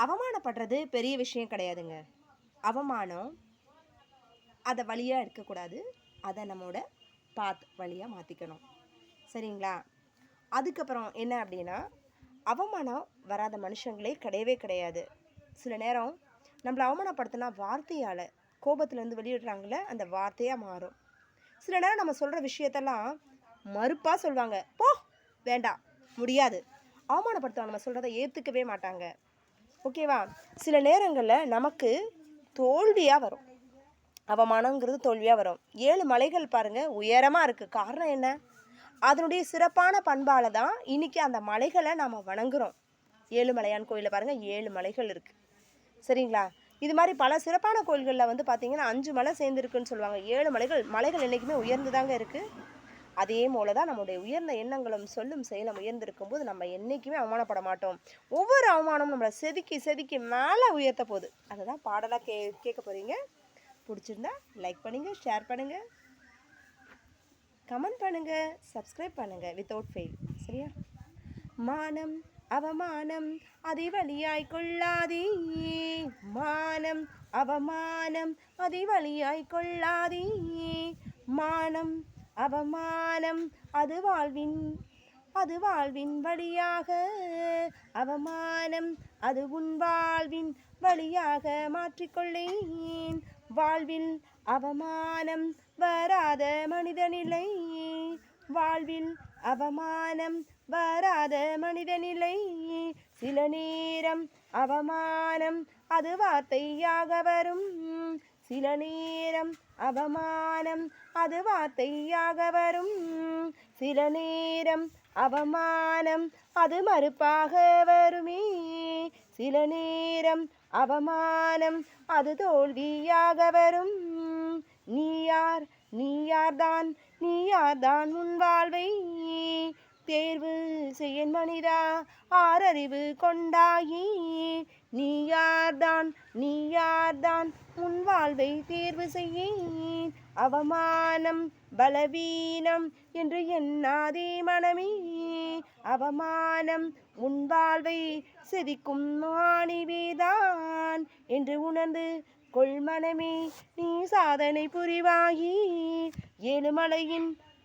அவமானப்படுறது பெரிய விஷயம் கிடையாதுங்க. அவமானம் அதை வழியாக எடுக்கக்கூடாது. அதை நம்மோட பாத் வழியாக மாற்றிக்கணும். சரிங்களா? அதுக்கப்புறம் என்ன அப்படின்னா, அவமானம் வராத மனுஷங்களே கிடையவே கிடையாது. சில நேரம் நம்மளை அவமானப்படுத்தினா வார்த்தையால் கோபத்துலேருந்து வெளியிடுறாங்கள அந்த வார்த்தையாக மாறும். சில நேரம் நம்ம சொல்கிற விஷயத்தெல்லாம் மறுப்பாக சொல்லுவாங்க. போ, வேண்டாம், முடியாது. அவமானப்படுத்துவாங்க, நம்ம சொல்கிறத ஏற்றுக்கவே மாட்டாங்க. ஓகேவா? சில நேரங்களில் நமக்கு தோல்வியாக வரும். அவமானங்கிறது தோல்வியாக வரும். 7 மலைகள் பாருங்கள் உயரமாக இருக்குது. காரணம் என்ன? அதனுடைய சிறப்பான பண்பால் தான் இன்றைக்கி அந்த மலைகளை நாம் வணங்குகிறோம். ஏழுமலையான் கோயிலில் பாருங்கள் 7 மலைகள் இருக்குது. சரிங்களா? இது மாதிரி பல சிறப்பான கோயில்களில் வந்து பார்த்திங்கன்னா 5 மலை சேர்ந்துருக்குன்னு சொல்லுவாங்க. 7 மலைகள் என்றைக்குமே உயர்ந்து தாங்க இருக்குது. அதே போல தான் நம்முடைய உயர்ந்த எண்ணங்களும் சொல்லும் செயலும் உயர்ந்திருக்கும் போது நம்ம என்றைக்குமே அவமானப்பட மாட்டோம். ஒவ்வொரு அவமானமும் நம்மளை செதுக்கி மேலே உயர்த்த போகுது. அதை தான் பாடலாக கேட்க போகிறீங்க. பிடிச்சிருந்தா லைக் பண்ணுங்கள், ஷேர் பண்ணுங்கள், கமெண்ட் பண்ணுங்கள், சப்ஸ்கிரைப் பண்ணுங்கள் வித்தவுட் ஃபெயில். சரியா? மானம் அவமானம் அதை வழியாய் கொள்ளாதே, மானம் அவமானம் அதை வழியாய் கொள்ளாதே, மானம் அவமானம் அது வாழ்வின் வழியாக, அவமானம் அது உன் வாழ்வின் வழியாக மாற்றிக்கொள்ளேன். வாழ்வில் அவமானம் வராத மனிதனில்லை, வாழ்வில் அவமானம் வராத மனிதனில்லை. சில நேரம் அவமானம் அது வார்த்தையாக வரும், சில நேரம் அவமானம் அது வார்த்தையாக வரும், சில நேரம் அவமானம் அது மறுப்பாக வருமே, சில நேரம் அவமானம் அது தோல்வியாக வரும். நீ யார்தான் உன் வாழ்வை தேர்வு செய்ய மனிதா, ஆறறிவு கொண்டாயி. நீ யார்தான் உன் வாழ்வை தேர்வு செய்ய. அவமானம் பலவீனம் என்று எண்ணாதே மனமே, அவமானம் உன் வாழ்வை செதிக்கும் ஆணிவேதான் என்று உணர்ந்து கொள் மனமே, நீ சாதனை புரிவாயி. 7 மலையின்